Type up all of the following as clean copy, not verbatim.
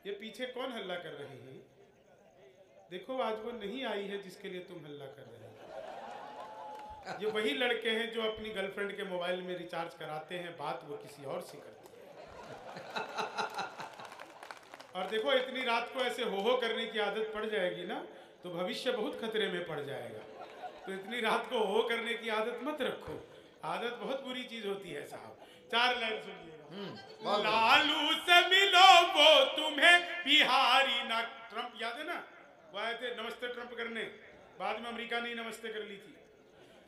ये पीछे कौन हल्ला कर रही है? देखो आज वो नहीं आई है जिसके लिए तुम हल्ला कर रहे हो। ये वही लड़के हैं जो अपनी गर्लफ्रेंड के मोबाइल में रिचार्ज कराते हैं, बात वो किसी और से करते हैं। और देखो इतनी रात को ऐसे हो करने की आदत पड़ जाएगी ना तो भविष्य बहुत खतरे में पड़ जाएगा। तो इतनी रात को हो करने की आदत मत रखो, आदत बहुत बुरी चीज होती है साहब। 4 लाइन सुनिएगा। लालू से मिलो वो तुम्हें बिहारी ना। ट्रंप याद है ना, वो आए थे नमस्ते ट्रंप करने, बाद में अमेरिका ने नमस्ते कर ली थी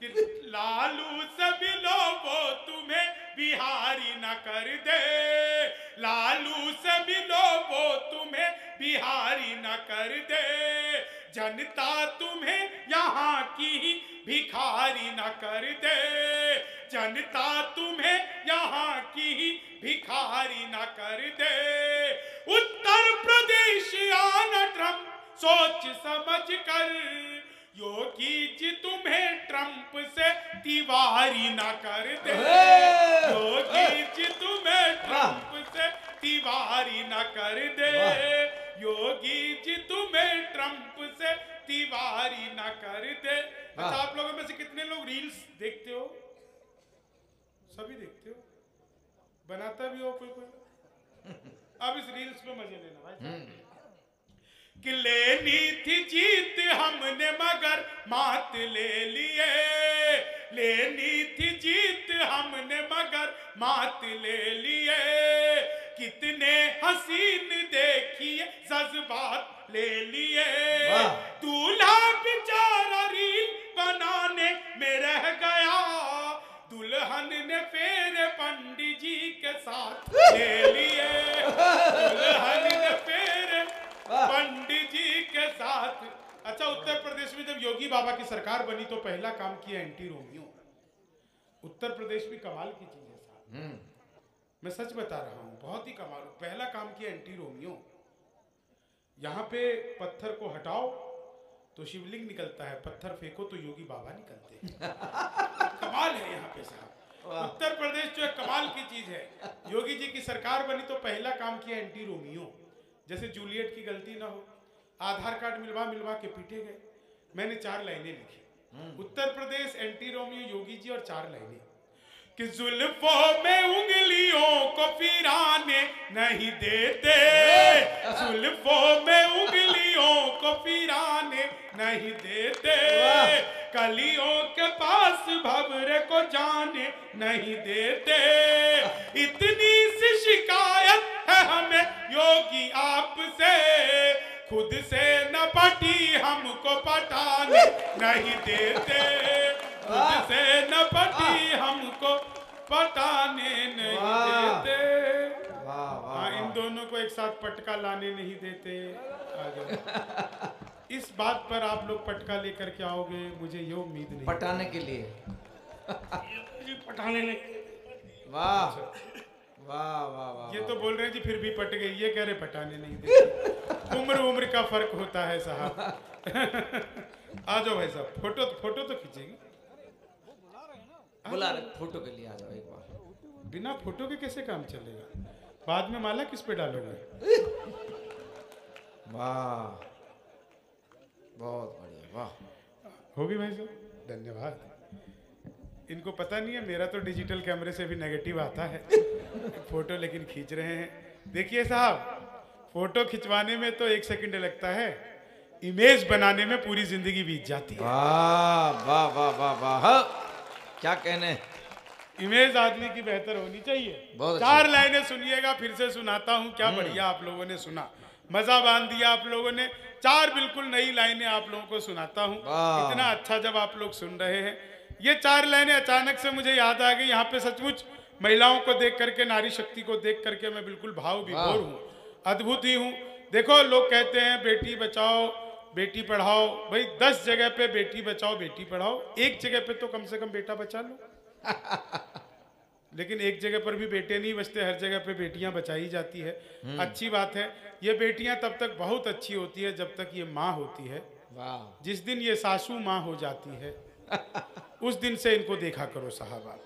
कि लालू से मिलो वो तुम्हें बिहारी ना कर दे, लालू से मिलो वो तुम्हें बिहारी ना कर दे, जनता तुम्हें यहाँ की भिखारी ना कर दे, जनता तुम्हें यहाँ की भिखारी ना कर दे। उत्तर प्रदेश आना ट्रंप सोच समझ कर, योगी जी तुम्हें ट्रंप से तिवारी ना कर दे, योगी जी तुम्हें ट्रंप से तिवारी ना कर दे, योगी जी तुम्हें ट्रंप से तिवारी ना कर दे। अच्छा, आप लोगों में से कितने लोग रील्स देखते हो? सभी देखते हो, बनाता भी हो कोई कोई। अब इस रील्स पे मजे लेना भाई। कि लेनी थी जीत हमने मगर मात ले लिए, लेनी थी जीत हमने मगर मात ले लिए, कितने हसीन देखिए जज्बात ले लिए, दूल्हा बेचारा रील बनाने में रह गया, दुल्हन ने फेरे पंडित जी के साथ ले लिए, दुल्हन ने फेरे पंडित जी के साथ। अच्छा, उत्तर प्रदेश में जब योगी बाबा की सरकार बनी तो पहला काम किया एंटी रोमियो। उत्तर प्रदेश भी कमाल की चीज है साहब, मैं सच बता रहा हूँ, बहुत ही कमाल। पहला काम किया एंटी रोमियो। यहाँ पे पत्थर को हटाओ तो शिवलिंग निकलता है, पत्थर फेंको तो योगी बाबा निकलते हैं। कमाल है यहाँ पे साहब। उत्तर प्रदेश जो है कमाल की चीज है। योगी जी की सरकार बनी तो पहला काम किया एंटी रोमियो। जैसे जूलियट की गलती ना हो, आधार कार्ड मिलवा मिलवा के पीटे गए। मैंने 4 लाइनें लिखी, उत्तर प्रदेश एंटी रोमियो योगी जी, और 4 लाइनें कि जुल्फों में उंगलियों को फिराने नहीं देते, जुल्फों में उंगलियों को फिराने नहीं देते, कलियों के पास भंवरे को जाने नहीं देते, इतनी सी शिकायत है हमें योगी आपसे, खुद से न पटी हमको पटाने नहीं देते, खुद से न पटी हमको पटाने नहीं देते। हाँ, इन दोनों को एक साथ पटका लाने नहीं देते। इस बात पर आप लोग पटका लेकर के आओगे, मुझे ये उम्मीद नहीं। पटाने के लिए पटाने नहीं। वाह वाह वाह वाह। ये तो बोल रहे हैं जी फिर भी पट गई, ये कह रहे पटाने नहीं देते। उम्र उम्र का फर्क होता है साहब। आ जाओ भाई साहब, फोटो तो खींचेगी। बुला रहे फोटो के लिए, आ जाओ एक बार। बिना फोटो के कैसे काम चलेगा? बाद में माला किस पे डालोगे? वाह, बहुत बढ़िया, वाह। होगी भाई साहब, धन्यवाद। इनको पता नहीं है मेरा तो डिजिटल कैमरे से भी नेगेटिव आता है फोटो, लेकिन खींच रहे हैं। देखिए साहब, फोटो खिंचवाने में तो 1 सेकंड लगता है, इमेज बनाने में पूरी जिंदगी बीत जाती है। वाह वाह वाह वाह वाह, क्या कहने। इमेज आदमी की बेहतर होनी चाहिए। 4 लाइनें सुनिएगा, फिर से सुनाता हूँ। क्या बढ़िया आप लोगों ने सुना, मजा बांध दिया आप लोगों ने। 4 बिल्कुल नई लाइनें आप लोगों को सुनाता हूँ। इतना अच्छा जब आप लोग सुन रहे हैं। ये 4 लाइनें अचानक से मुझे याद आ गई। यहाँ पे सचमुच महिलाओं को देख करके, नारी शक्ति को देख करके मैं बिल्कुल भाव विभोर हूँ, अद्भुत ही हूँ। देखो, लोग कहते हैं बेटी बचाओ बेटी पढ़ाओ, भाई 10 जगह पे बेटी बचाओ बेटी पढ़ाओ, एक जगह पे तो कम से कम बेटा बचा लो। लेकिन एक जगह पर भी बेटे नहीं बचते, हर जगह पे बेटियां बचाई जाती है। अच्छी बात है। ये बेटियां तब तक बहुत अच्छी होती है जब तक ये माँ होती है। जिस दिन ये सासू माँ हो जाती है उस दिन से इनको देखा करो साहबा।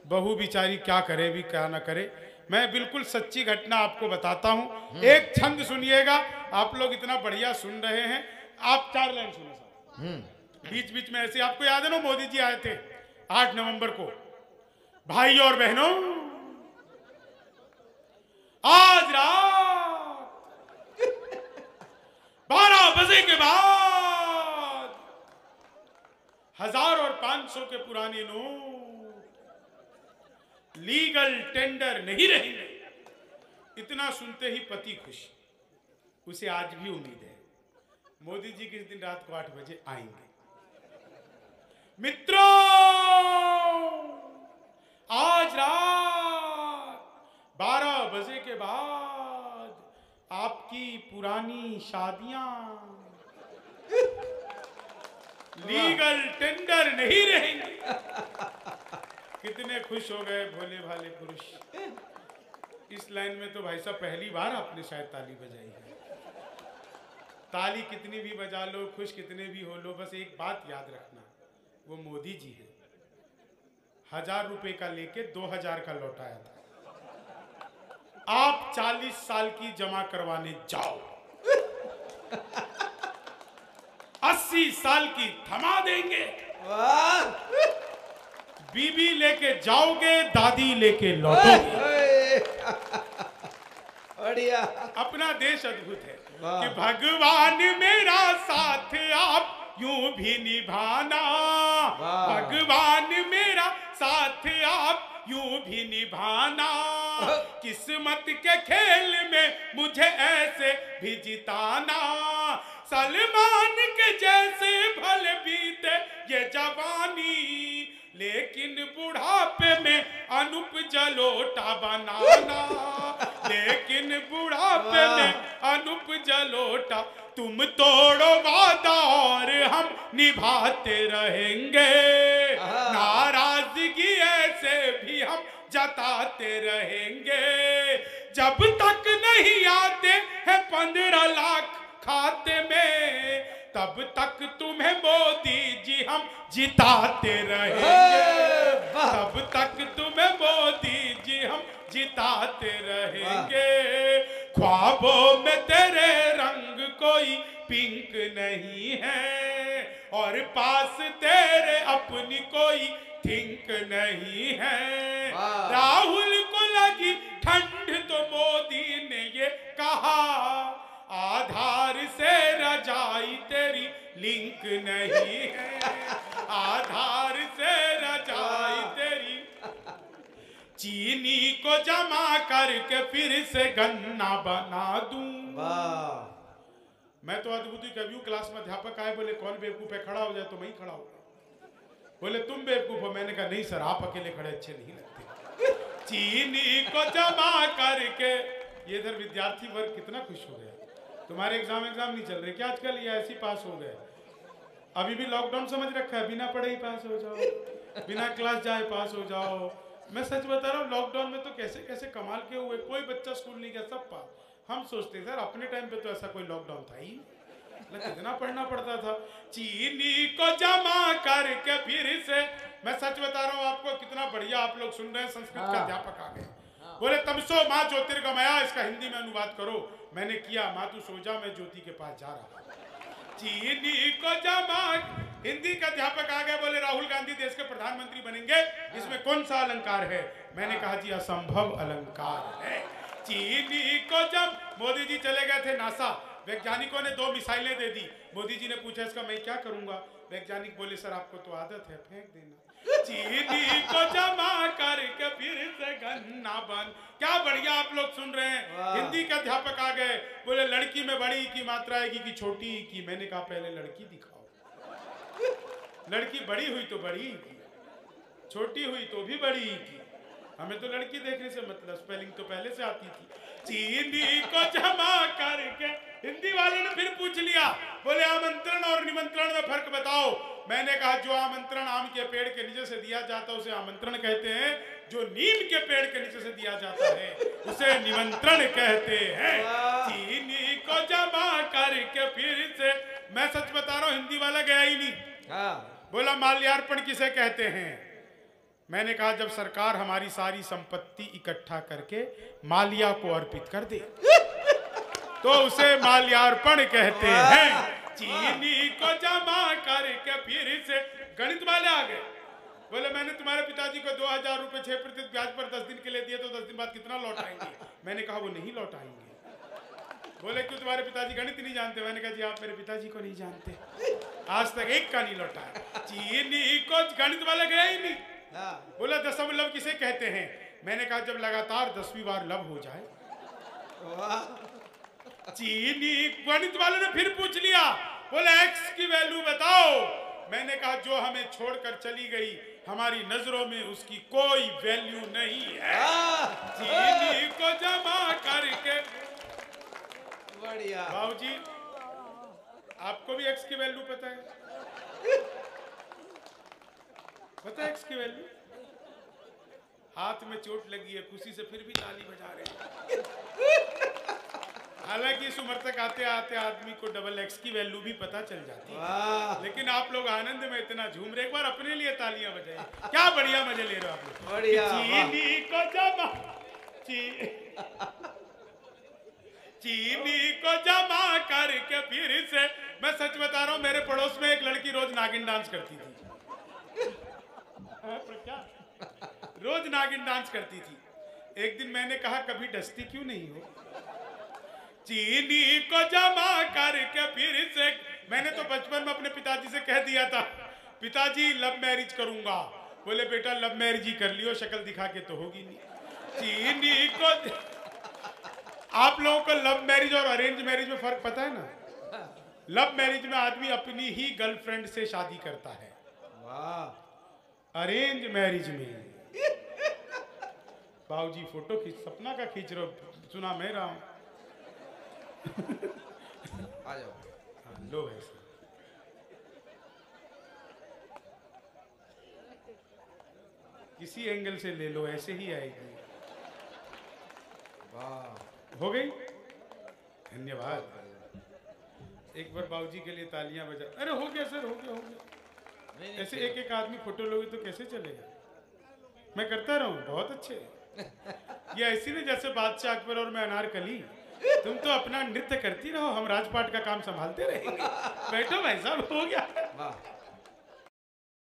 बहू बिचारी क्या करे भी क्या ना करे, मैं बिल्कुल सच्ची घटना आपको बताता हूं। एक छंद सुनिएगा, आप लोग इतना बढ़िया सुन रहे हैं। आप 4 लाइन सुनो साहब। बीच बीच में ऐसे, आपको याद है ना मोदी जी आए थे 8 नवंबर को। भाई और बहनों, आज रात 12 बजे के बाद 1000 और 500 के पुराने नोट लीगल टेंडर नहीं रहेंगे। इतना सुनते ही पति खुश। उसे आज भी उम्मीद है मोदी जी किस दिन रात को 8 बजे आएंगे। मित्रों, आज रात 12 बजे के बाद आपकी पुरानी शादियां लीगल टेंडर नहीं रहेंगी। कितने खुश हो गए भोले भाले पुरुष। इस लाइन में तो भाई साहब पहली बार आपने शायद ताली बजाई है। ताली कितनी भी बजा लो, खुश कितने भी हो लो, बस एक बात याद रखना, वो मोदी जी है। 1000 रुपए का लेके 2000 का लौटाया था। आप 40 साल की जमा करवाने जाओ, 80 साल की थमा देंगे। बीबी लेके जाओगे, दादी लेके लौटोगे। बढ़िया। अपना देश अद्भुत है कि भगवान मेरा साथ आप यूं भी निभाना। भगवान मेरा साथ आप यूं भी निभाना। किस्मत के खेल में मुझे ऐसे भी जिताना। सलमान के जैसे भले बीते ये जवानी, लेकिन बुढ़ापे में अनूप जलोटा बनाना। लेकिन बुढ़ापे में अनूप जलोटा। तुम तोड़ो वादा और हम निभाते रहेंगे। नाराजगी ऐसे भी हम जताते रहेंगे। जब तक नहीं आते हैं 15 लाख खाते में, तब तक तुम्हें मोदी जी हम जिताते रहेंगे। तब तक तुम्हें मोदी जी हम जिताते रहेंगे। ख्वाबों में तेरे रंग कोई पिंक नहीं है, और पास तेरे अपनी कोई थिंक नहीं है। राहुल को लगी ठंड तो मोदी ने ये कहा, आधार से रजाई तेरी लिंक नहीं है। आधार से रजाई तेरी। चीनी को जमा करके फिर से गन्ना बना दूं। मैं तो अद्भुत ही कभी क्लास में अध्यापक आए, बोले कौन बेवकूफ है, खड़ा हो जाए, तो मैं ही खड़ा हो। बोले तुम बेवकूफ हो। मैंने कहा नहीं सर, आप अकेले खड़े अच्छे नहीं लगते। चीनी को जमा करके। ये इधर विद्यार्थी वर्ग कितना खुश हो गया। तुम्हारे एग्जाम नहीं चल रहे क्या आजकल, ये ऐसी पास हो गए। अभी भी लॉकडाउन समझ रखा है, बिना पढ़े ही पास हो जाओ, बिना क्लास जाए पास हो जाओ। मैं सच बता रहा हूँ, लॉकडाउन में तो कैसे कैसे कमाल के हुए। कोई बच्चा स्कूल नहीं गया, सब पास। हम सोचते सर अपने टाइम पे तो ऐसा कोई लॉकडाउन था ही, कितना पढ़ना पड़ता था। चीनी को जमा करके फिर से। मैं सच बता रहा हूँ आपको, कितना बढ़िया आप लोग सुन रहे हैं। संस्कृत का अध्यापक आ गए, बोले तमसो माँ ज्योतिर्गमया, इसका हिंदी में अनुवाद करो। मैंने किया, माँ तू सो जा, मैं ज्योति के पास जा रहा। चीनी को जमा। हिंदी का अध्यापक आ गया, बोले राहुल गांधी देश के प्रधानमंत्री बनेंगे, इसमें कौन सा अलंकार है। मैंने कहा जी असंभव अलंकार है। चीनी को जब मोदी जी चले गए थे नासा, वैज्ञानिकों ने 2 मिसाइलें दे दी। मोदी जी ने पूछा इसका मैं क्या करूंगा। वैज्ञानिक बोले सर आपको तो आदत है, फेंक देना। चीनी को जमा करके फिर से गन्ना बन। क्या बढ़िया आप लोग सुन रहे हैं। हिंदी के अध्यापक आ गए, बोले लड़की में बड़ी की मात्रा आएगी कि छोटी की। मैंने कहा पहले लड़की दिखाओ। लड़की बड़ी हुई तो बड़ी की, छोटी हुई तो भी बड़ी की। हमें तो लड़की देखने से मतलब, स्पेलिंग तो पहले से आती थी। चीनी को जमा करके। हिंदी वाले ने फिर पूछ लिया, बोले आमंत्रण और निमंत्रण में फर्क बताओ। मैंने कहा जो आमंत्रण आम के पेड़ के नीचे से दिया जाता है उसे आमंत्रण कहते हैं, जो नीम के पेड़ के नीचे से दिया जाता है उसे निमंत्रण कहते हैं। चीनी को जमा करके फिर से। मैं सच बता रहा हूँ, हिंदी वाला गया ही नहीं। बोला माल्यार्पण किसे कहते हैं। मैंने कहा जब सरकार हमारी सारी संपत्ति इकट्ठा करके माल्या को अर्पित कर दे तो उसे माल्यार्पण कहते हैं। चीनी को जमा करके फिर से गणित वाले आ गए, बोले मैंने तुम्हारे पिताजी को 2000 रुपए 6% ब्याज पर 10 दिन के लिए दिए तो 10 दिन बाद कितना लौट आएंगे? मैंने कहा वो नहीं लौट आएंगे। बोले क्यों, तुम्हारे पिताजी गणित नहीं जानते? मैंने कहा जी आप मेरे पिताजी को नहीं जानते, आज तक एक का नहीं लौटा। चीनी को गणित वाला गया ही नहीं। बोला दशमलव किसे कहते हैं? मैंने कहा जब लगातार 10वीं बार लव हो जाए। चीनी गणित वाले ने फिर पूछ लिया, बोले एक्स की वैल्यू बताओ। मैंने कहा जो हमें छोड़कर चली गई हमारी नजरों में उसकी कोई वैल्यू नहीं है। चीनी को जमा करके। बढ़िया बाबूजी आपको भी एक्स की वैल्यू पता है? पता है एक्स की वैल्यू? हाथ में चोट लगी है, खुशी से फिर भी ताली बजा रहे हैं। हालांकि इस उम्र तक आते आते आदमी को डबल एक्स की वैल्यू भी पता चल जाती है, लेकिन आप लोग आनंद में इतना झूम रहे। एक बार अपने लिए तालियां बजाइए, क्या बढ़िया मजे ले रहे हो आप लोग। बढ़िया। चीनी को जमा चीनी को जमा करके फिर से। मैं सच बता रहा हूँ, मेरे पड़ोस में एक लड़की रोज नागिन डांस करती थी। क्या? रोज नागिन डांस करती थी। एक दिन मैंने कहा कभी डसती क्यों नहीं हो? चीनी को जमा करके फिर से। मैंने तो बचपन में अपने पिताजी से कह दिया था पिताजी लव मैरिज करूंगा। बोले बेटा लव मैरिज ही कर लियो, शक्ल दिखा के तो होगी नहीं। चीनी को। आप लोगों को लव मैरिज और अरेंज मैरिज में फर्क पता है ना? लव मैरिज में आदमी अपनी ही गर्लफ्रेंड से शादी करता है। वाह। अरेंज मैरिज में बाबूजी फोटो खींच, सपना का खींच रहे हो, सुना मैं रहा हूं। आ जाओ। लो ऐसे किसी एंगल से ले लो, ऐसे ही आएगी। वाह हो गई, धन्यवाद। एक बार बाबूजी के लिए तालियां बजा। अरे हो गया सर, हो गया हो गया। ऐसे एक एक आदमी फोटो लोगे तो कैसे चलेगा? मैं करता रहूं, बहुत अच्छे। ये ऐसी नहीं जैसे बादशाह अकबर और मैं अनारकली। तुम तो अपना नृत्य करती रहो, हम राजपाट का काम संभालते रहेंगे। बैठो भाई साहब, हो गया। वाह।